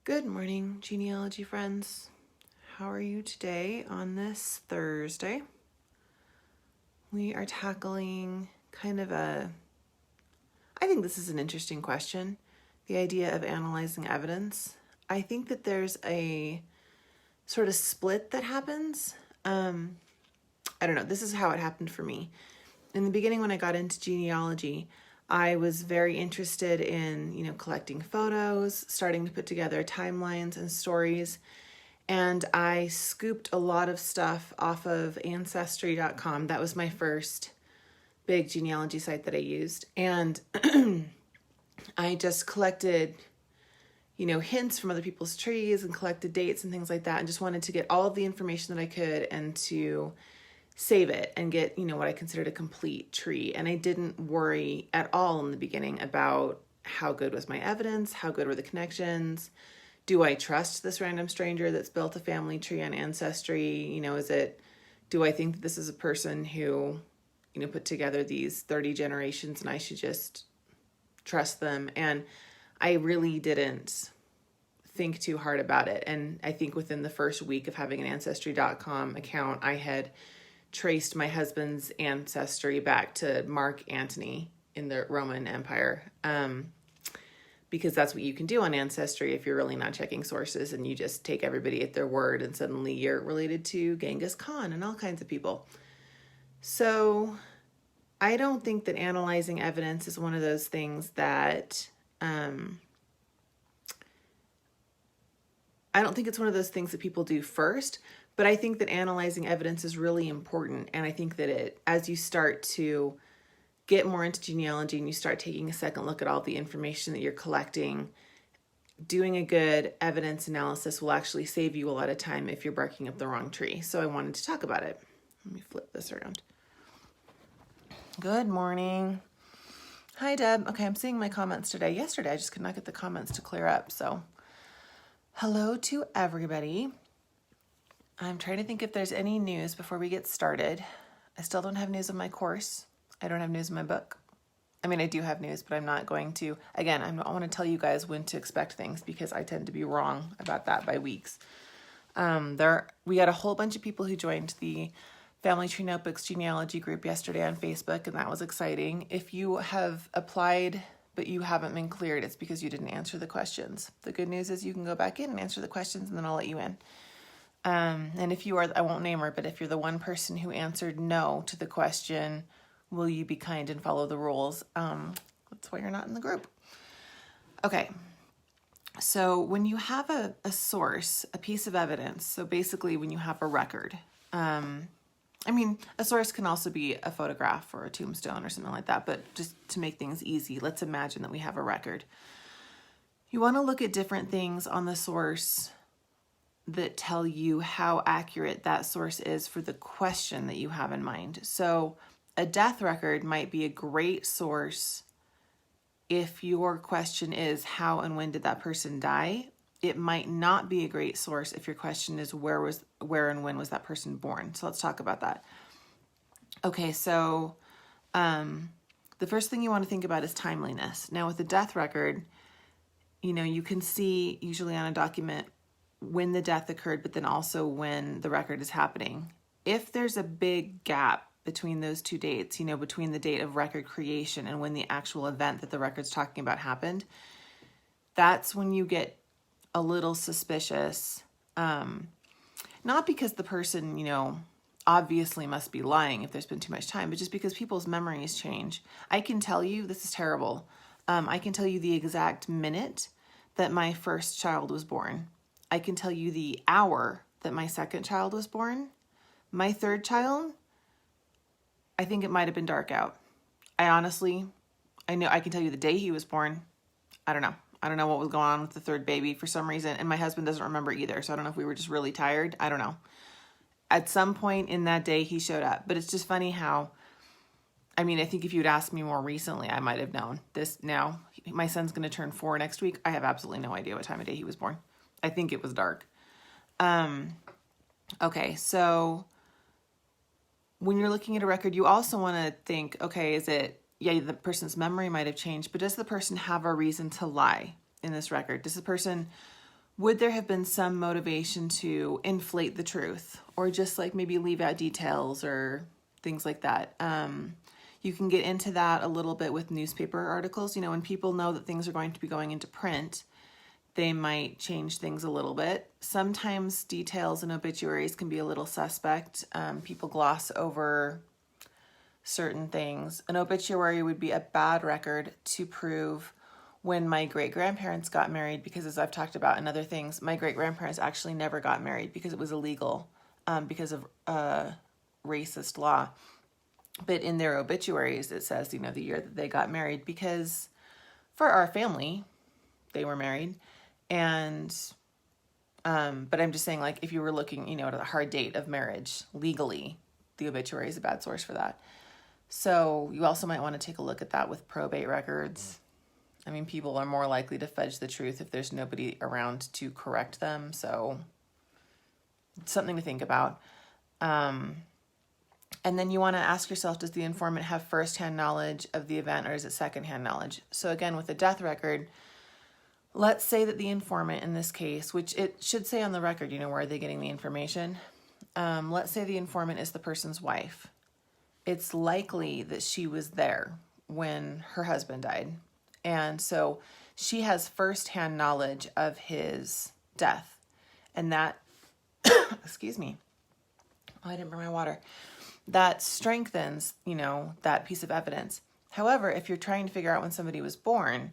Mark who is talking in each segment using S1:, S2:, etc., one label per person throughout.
S1: Good morning, genealogy friends. How are you today on this Thursday? We are tackling I think this is an interesting question, the idea of analyzing evidence. I think that there's a sort of split that happens. I don't know, this is how it happened for me. In the beginning, when I got into genealogy, I was very interested in, collecting photos, starting to put together timelines and stories. And I scooped a lot of stuff off of ancestry.com. That was my first big genealogy site that I used. And I just collected, hints from other people's trees and collected dates and things like that. And just wanted to get all of the information that I could and to save it and get, what I considered a complete tree. And I didn't worry at all in the beginning about how good was my evidence, how good were the connections. Do I trust this random stranger that's built a family tree on Ancestry? Do I think that this is a person who, put together these 30 generations and I should just trust them? And I really didn't think too hard about it. And I think within the first week of having an Ancestry.com account, I had traced my husband's ancestry back to Mark Antony in the Roman Empire, because that's what you can do on Ancestry if you're really not checking sources and you just take everybody at their word and suddenly you're related to Genghis Khan and all kinds of people. So I don't think that analyzing evidence is one of those things that I don't think it's one of those things that people do first, but I think that analyzing evidence is really important. And I think that as you start to get more into genealogy and you start taking a second look at all the information that you're collecting, doing a good evidence analysis will actually save you a lot of time if you're barking up the wrong tree. So I wanted to talk about it. Let me flip this around. Good morning. Hi, Deb. Okay, I'm seeing my comments today. Yesterday, I just could not get the comments to clear up. So hello to everybody. I'm trying to think if there's any news before we get started. I still don't have news of my course. I don't have news in my book. I mean, I do have news, but I'm not going to. Again, I want to tell you guys when to expect things because I tend to be wrong about that by weeks. We got a whole bunch of people who joined the Family Tree Notebooks genealogy group yesterday on Facebook, and that was exciting. If you have applied but you haven't been cleared, it's because you didn't answer the questions. The good news is you can go back in and answer the questions, and then I'll let you in. And if you are, I won't name her, but if you're the one person who answered no to the question, will you be kind and follow the rules? That's why you're not in the group. Okay. So when you have a source, a piece of evidence, so basically when you have a record, a source can also be a photograph or a tombstone or something like that, but just to make things easy, let's imagine that we have a record. You want to look at different things on the source that tell you how accurate that source is for the question that you have in mind. So a death record might be a great source if your question is how and when did that person die. It might not be a great source if your question is where and when was that person born. So let's talk about that. Okay, so the first thing you want to think about is timeliness. Now with a death record, you can see usually on a document when the death occurred, but then also when the record is happening. If there's a big gap between those two dates, between the date of record creation and when the actual event that the record's talking about happened, that's when you get a little suspicious. Not because the person, obviously must be lying if there's been too much time, but just because people's memories change. I can tell you, this is terrible. I can tell you the exact minute that my first child was born. I can tell you the hour that my second child was born. My third child, I think it might have been dark out. I can tell you the day he was born. I don't know what was going on with the third baby for some reason, and my husband doesn't remember either, so I don't know if we were just really tired. I don't know. At some point in that day, he showed up, but it's just funny how, I think if you'd asked me more recently, I might have known this. Now, my son's going to turn 4 next week. I have absolutely no idea what time of day he was born. I think it was dark. Okay, so when you're looking at a record, you also want to think, okay, the person's memory might have changed, but does the person have a reason to lie in this record? Does the person would there have been some motivation to inflate the truth or just like maybe leave out details or things like that? You can get into that a little bit with newspaper articles. When people know that things are going to be going into print, they might change things a little bit. Sometimes details in obituaries can be a little suspect. People gloss over certain things. An obituary would be a bad record to prove when my great-grandparents got married, because as I've talked about in other things, my great-grandparents actually never got married because it was illegal because of racist law. But in their obituaries, it says, the year that they got married, because for our family, they were married. And, but I'm just saying, like, if you were looking, at a hard date of marriage legally, the obituary is a bad source for that. So you also might want to take a look at that with probate records. I mean, people are more likely to fudge the truth if there's nobody around to correct them. So it's something to think about. And then you want to ask yourself, does the informant have firsthand knowledge of the event or is it secondhand knowledge? So again, with the death record, let's say that the informant in this case, which it should say on the record, where are they getting the information? Let's say the informant is the person's wife. It's likely that she was there when her husband died. And so she has firsthand knowledge of his death. And that, excuse me, oh, I didn't bring my water. That strengthens, that piece of evidence. However, if you're trying to figure out when somebody was born,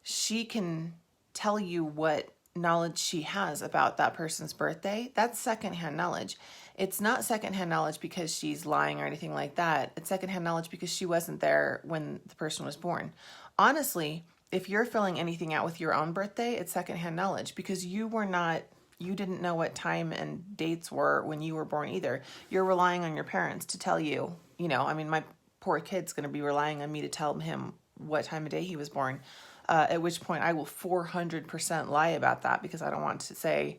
S1: she can tell you what knowledge she has about that person's birthday. That's secondhand knowledge. It's not secondhand knowledge because she's lying or anything like that. It's secondhand knowledge because she wasn't there when the person was born. Honestly, if you're filling anything out with your own birthday, it's secondhand knowledge because you didn't know what time and dates were when you were born either. You're relying on your parents to tell you, my poor kid's going to be relying on me to tell him what time of day he was born. At which point I will 400% lie about that because I don't want to say,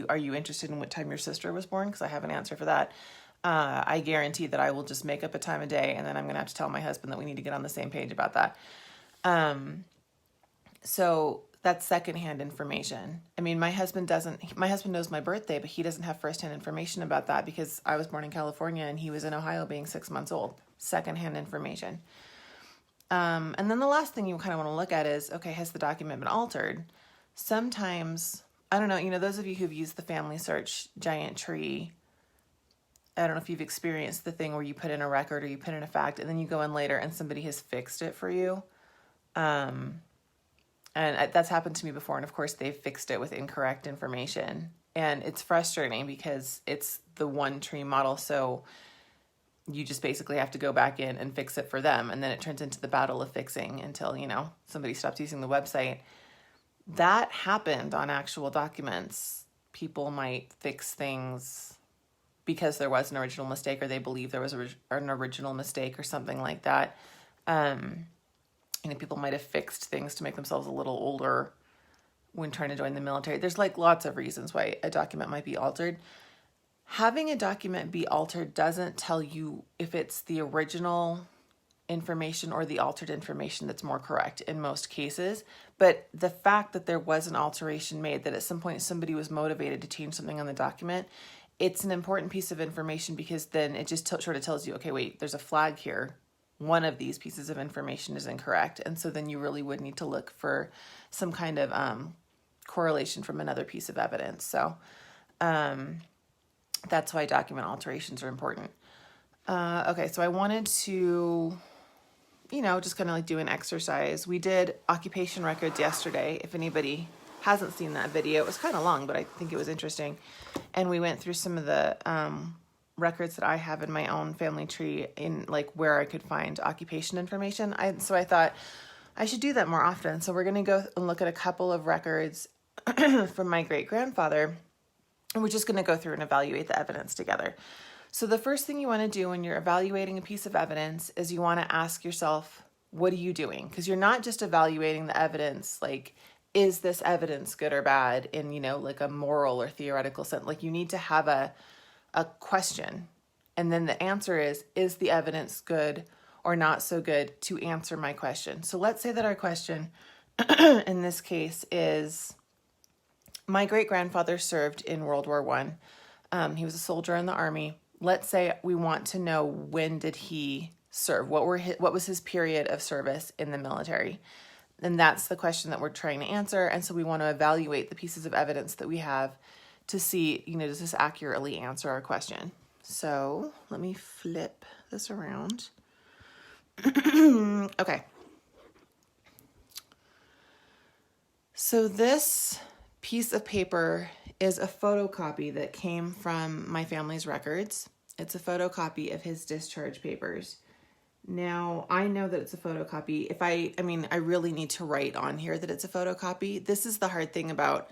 S1: are you interested in what time your sister was born? Because I have an answer for that. I guarantee that I will just make up a time of day and then I'm going to have to tell my husband that we need to get on the same page about that. So that's secondhand information. I mean, my husband knows my birthday, but he doesn't have firsthand information about that because I was born in California and he was in Ohio being 6 months old. Secondhand information. And then the last thing you kind of want to look at is, okay, has the document been altered? Sometimes, I don't know, those of you who've used the Family Search giant tree, I don't know if you've experienced the thing where you put in a record or you put in a fact and then you go in later and somebody has fixed it for you. And that's happened to me before. And of course they've fixed it with incorrect information and it's frustrating because it's the one tree model. So you just basically have to go back in and fix it for them. And then it turns into the battle of fixing until, somebody stops using the website. That happened on actual documents. People might fix things because there was an original mistake or they believe there was an original mistake or something like that. People might have fixed things to make themselves a little older when trying to join the military. There's lots of reasons why a document might be altered. Having a document be altered doesn't tell you if it's the original information or the altered information that's more correct in most cases. But the fact that there was an alteration made, that at some point somebody was motivated to change something on the document, it's an important piece of information because then it just sort of tells you, okay, wait, there's a flag here. One of these pieces of information is incorrect. And so then you really would need to look for some kind of correlation from another piece of evidence. So that's why document alterations are important. Okay, so I wanted to, just kind of do an exercise. We did occupation records yesterday. If anybody hasn't seen that video, it was kind of long, but I think it was interesting. And we went through some of the records that I have in my own family tree in where I could find occupation information. So I thought I should do that more often. So we're going to go and look at a couple of records from my great-grandfather. And we're just going to go through and evaluate the evidence together. So the first thing you want to do when you're evaluating a piece of evidence is you want to ask yourself, what are you doing? Because you're not just evaluating the evidence, is this evidence good or bad in, a moral or theoretical sense? You need to have a question. And then the answer is the evidence good or not so good to answer my question? So let's say that our question in this case is, my great-grandfather served in World War I. He was a soldier in the Army. Let's say we want to know, when did he serve? What was his period of service in the military? And that's the question that we're trying to answer. And so we want to evaluate the pieces of evidence that we have to see, does this accurately answer our question? So let me flip this around. Okay. So this piece of paper is a photocopy that came from my family's records. It's a photocopy of his discharge papers. Now, I know that it's a photocopy. I really need to write on here that it's a photocopy. This is the hard thing about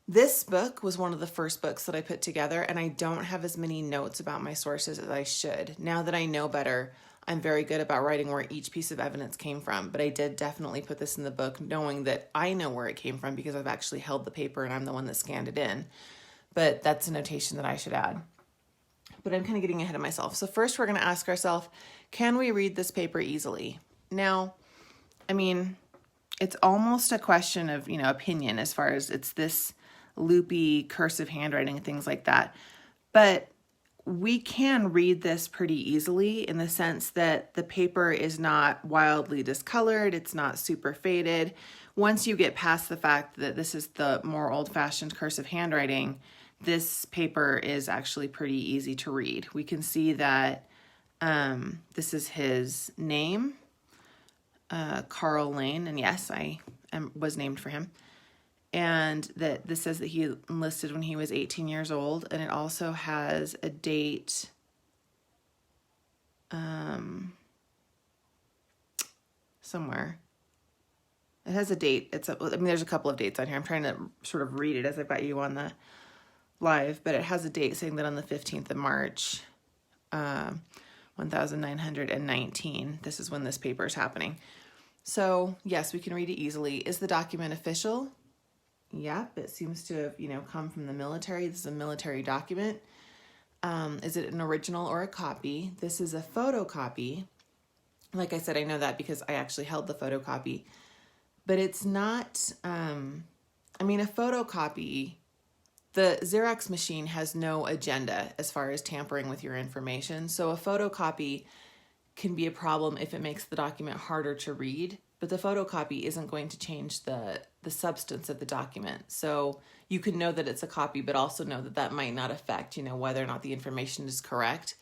S1: this book. Was one of the first books that I put together, and I don't have as many notes about my sources as I should. Now that I know better, I'm very good about writing where each piece of evidence came from, but I did definitely put this in the book knowing that I know where it came from because I've actually held the paper and I'm the one that scanned it in. But that's a notation that I should add. But I'm kind of getting ahead of myself. So first we're going to ask ourselves, can we read this paper easily? Now, it's almost a question of, opinion as far as it's this loopy cursive handwriting and things like that. But we can read this pretty easily in the sense that the paper is not wildly discolored. It's not super faded. Once you get past the fact that this is the more old-fashioned cursive handwriting, this paper is actually pretty easy to read. We can see that this is his name, Carl Lane, and yes, I was named for him. And that this says that he enlisted when he was 18 years old, and it also has a date somewhere. It has a date. There's a couple of dates on here. I'm trying to sort of read it as I've got you on the live, but it has a date saying that on the 15th of March, 1919, this is when this paper is happening. So yes, we can read it easily. Is the document official? Yep, it seems to have, come from the military. This is a military document. Is it an original or a copy? This is a photocopy. Like I said, I know that because I actually held the photocopy. But it's not, a photocopy, the Xerox machine has no agenda as far as tampering with your information. So a photocopy can be a problem if it makes the document harder to read. But the photocopy isn't going to change the substance of the document. So you can know that it's a copy, but also know that that might not affect, whether or not the information is correct.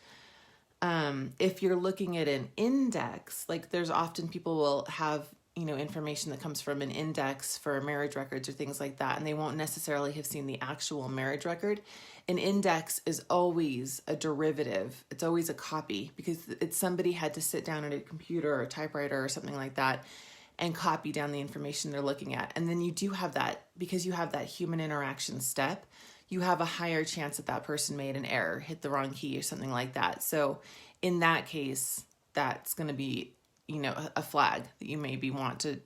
S1: If you're looking at an index, like there's often people will have, information that comes from an index for marriage records or things like that, and they won't necessarily have seen the actual marriage record. An index is always a derivative. It's always a copy because somebody had to sit down at a computer or a typewriter or something like that and copy down the information they're looking at. And then you do have that, because you have that human interaction step, you have a higher chance that that person made an error, hit the wrong key or something like that. So in that case, that's going to be, a flag that you maybe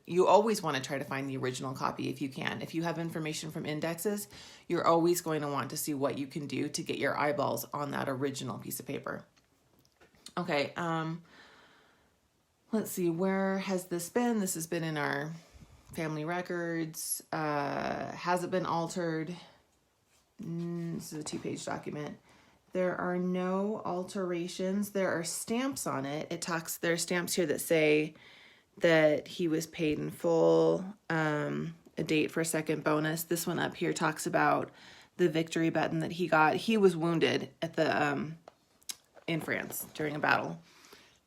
S1: you always want to try to find the original copy if you can. If you have information from indexes, you're always going to want to see what you can do to get your eyeballs on that original piece of paper. Okay, let's see, where has this been? This has been in our family records. Has it been altered? This is a 2-page document. There are no alterations. There are stamps on it. There are stamps here that say that he was paid in full, a date for a second bonus. This one up here talks about the victory button that he got. He was wounded at in France during a battle.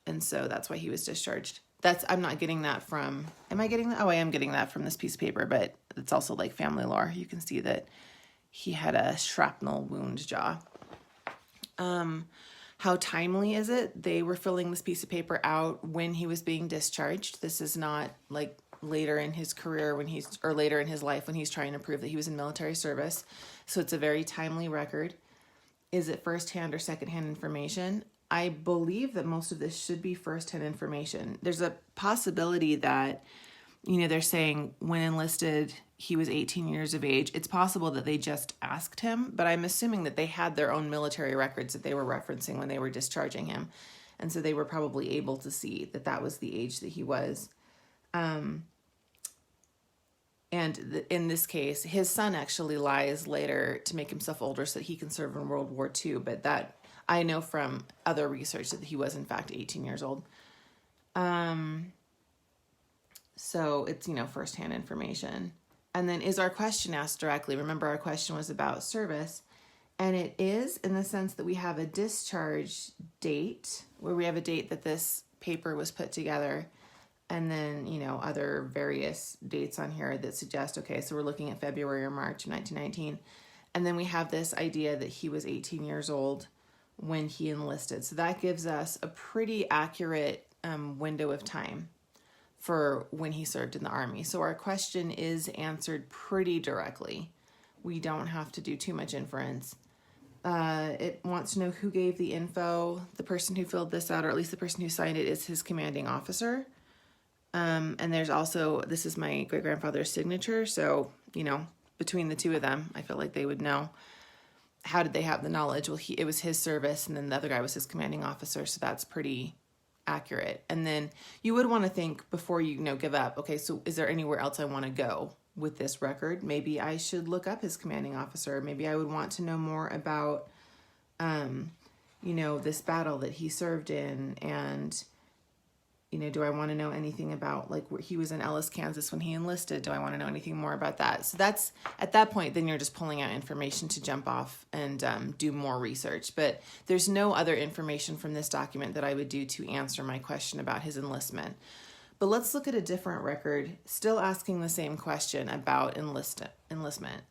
S1: And so that's why he was discharged. I'm not getting that from, am I getting that? Oh, I am getting that from this piece of paper, but it's also like family lore. You can see that he had a shrapnel wound jaw. How timely is it? They were filling this piece of paper out when he was being discharged. This is not like later in his career or later in his life when he's trying to prove that he was in military service. So it's a very timely record. Is it firsthand or secondhand information? I believe that most of this should be firsthand information. There's a possibility that, they're saying when enlisted, he was 18 years of age. It's possible that they just asked him, but I'm assuming that they had their own military records that they were referencing when they were discharging him. And so they were probably able to see that that was the age that he was. And in this case, his son actually lies later to make himself older so that he can serve in World War II. But that I know from other research that he was in fact 18 years old. So it's, firsthand information. And then is our question asked directly? Remember, our question was about service. And it is, in the sense that we have a discharge date, where we have a date that this paper was put together. And then, other various dates on here that suggest, okay, so we're looking at February or March of 1919. And then we have this idea that he was 18 years old when he enlisted. So that gives us a pretty accurate window of time for when he served in the Army. So our question is answered pretty directly. We don't have to do too much inference. It wants to know who gave the info. The person who filled this out, or at least the person who signed it, is his commanding officer. And there's also, this is my great-grandfather's signature. So, between the two of them, I feel like they would know. How did they have the knowledge? Well, it was his service, and then the other guy was his commanding officer. So that's pretty accurate. And then you would want to think before you give up, okay, so is there anywhere else I want to go with this record? Maybe I should look up his commanding officer. Maybe I would want to know more about, this battle that he served in. And, do I want to know anything about, like, where he was in Ellis, Kansas when he enlisted? Do I want to know anything more about that? So that's, at that point, then you're just pulling out information to jump off and do more research. But there's no other information from this document that I would do to answer my question about his enlistment. But let's look at a different record, still asking the same question about enlistment.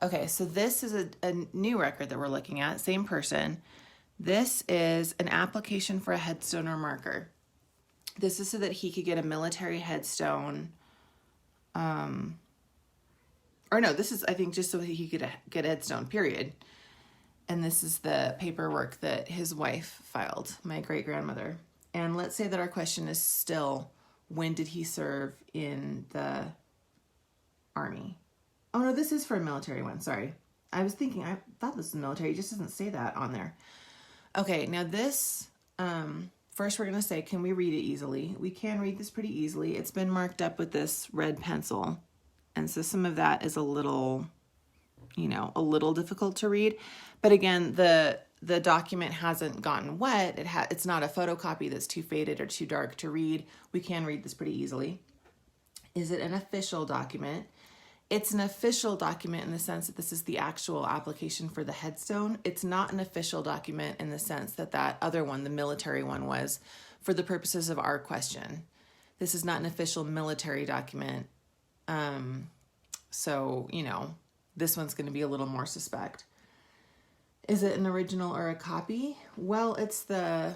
S1: Okay, so this is a new record that we're looking at, same person. This is an application for a headstone or marker. This is so that he could get a military headstone. This is, I think, just so that he could get a headstone, period. And this is the paperwork that his wife filed, my great-grandmother. And let's say that our question is still, when did he serve in the Army? Oh, no, this is for a military one. Sorry. I was thinking, I thought this was military. It just doesn't say that on there. Okay, now this, first we're going to say, can we read it easily? We can read this pretty easily. It's been marked up with this red pencil. And so some of that is a little difficult to read. But again, the document hasn't gotten wet. It's not a photocopy that's too faded or too dark to read. We can read this pretty easily. Is it an official document? It's an official document in the sense that this is the actual application for the headstone. It's not an official document in the sense that that other one, the military one, was for the purposes of our question. This is not an official military document. So, this one's going to be a little more suspect. Is it an original or a copy? Well, it's the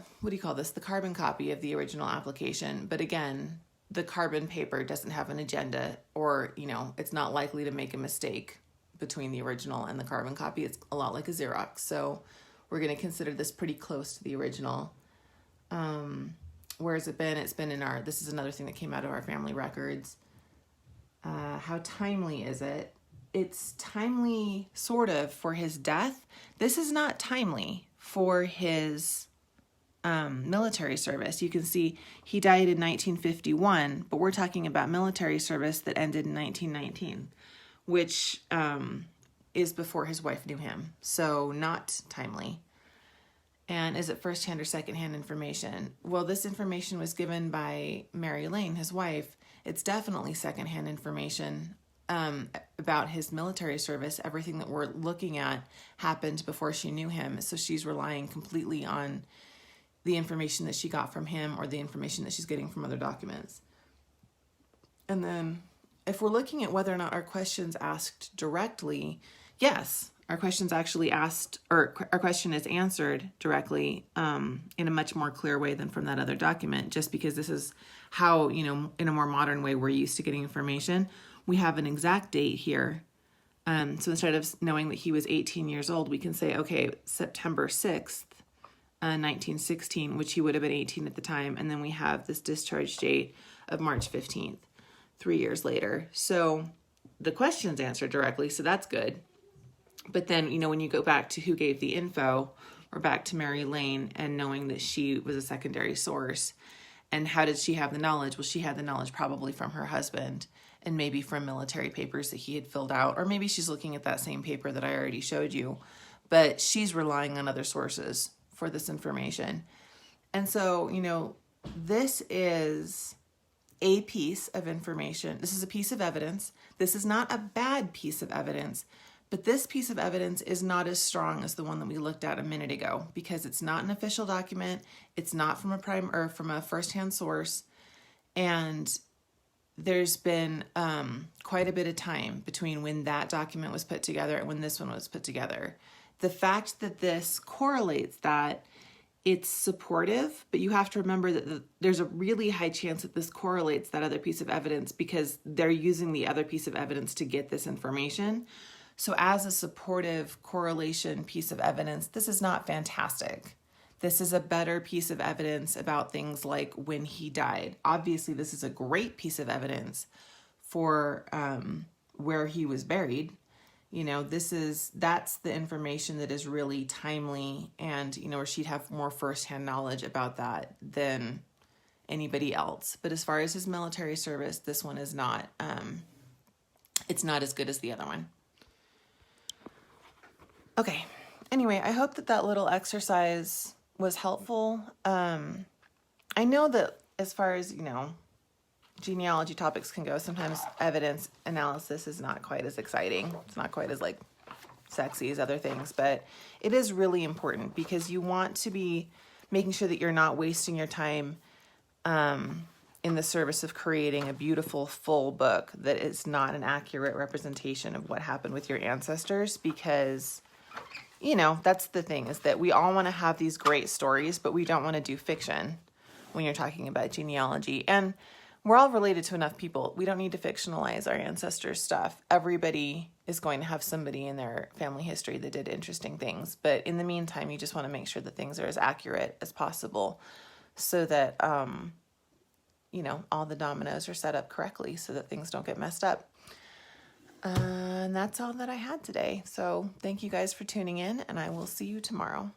S1: carbon copy of the original application. But again, the carbon paper doesn't have an agenda, or, it's not likely to make a mistake between the original and the carbon copy. It's a lot like a Xerox. So we're going to consider this pretty close to the original. Where has it been? It's been in this is another thing that came out of our family records. How timely is it? It's timely, sort of, for his death. This is not timely for his military service. You can see he died in 1951, but we're talking about military service that ended in 1919, which is before his wife knew him. So not timely. And is it firsthand or secondhand information? Well, this information was given by Mary Lane, his wife. It's definitely secondhand information about his military service. Everything that we're looking at happened before she knew him. So she's relying completely on the information that she got from him or the information that she's getting from other documents. And then if we're looking at whether or not our question's asked directly, yes, our question's actually asked, or our question is answered directly in a much more clear way than from that other document, just because this is how, in a more modern way, we're used to getting information. We have an exact date here. So instead of knowing that he was 18 years old, we can say, okay, September 6th, 1916, which he would have been 18 at the time. And then we have this discharge date of March 15th, 3 years later. So the question's answered directly, so that's good. But then, when you go back to who gave the info, or back to Mary Lane and knowing that she was a secondary source, And how did she have the knowledge? Well, she had the knowledge probably from her husband and maybe from military papers that he had filled out, or maybe she's looking at that same paper that I already showed you, but she's relying on other sources for this information. And so, you know, this is a piece of information. This is a piece of evidence. This is not a bad piece of evidence, but this piece of evidence is not as strong as the one that we looked at a minute ago because it's not an official document. It's not from a first-hand source. And there's been quite a bit of time between when that document was put together and when this one was put together. The fact that this correlates that it's supportive, but you have to remember that there's a really high chance that this correlates that other piece of evidence because they're using the other piece of evidence to get this information. So as a supportive correlation piece of evidence, this is not fantastic. This is a better piece of evidence about things like when he died. Obviously, this is a great piece of evidence for where he was buried. You know, that's the information that is really timely and, you know, where she'd have more firsthand knowledge about that than anybody else. But as far as his military service, this one is not, it's not as good as the other one. Okay. Anyway, I hope that little exercise was helpful. I know that as far as, you know, genealogy topics can go, sometimes evidence analysis is not quite as exciting. It's not quite as like sexy as other things, but it is really important because you want to be making sure that you're not wasting your time in the service of creating a beautiful full book that is not an accurate representation of what happened with your ancestors, because you know, that's the thing, is that we all want to have these great stories, but we don't want to do fiction when you're talking about genealogy. And we're all related to enough people. We don't need to fictionalize our ancestors' stuff. Everybody is going to have somebody in their family history that did interesting things. But in the meantime, you just want to make sure that things are as accurate as possible so that, you know, all the dominoes are set up correctly so that things don't get messed up. And that's all that I had today. So thank you guys for tuning in, and I will see you tomorrow.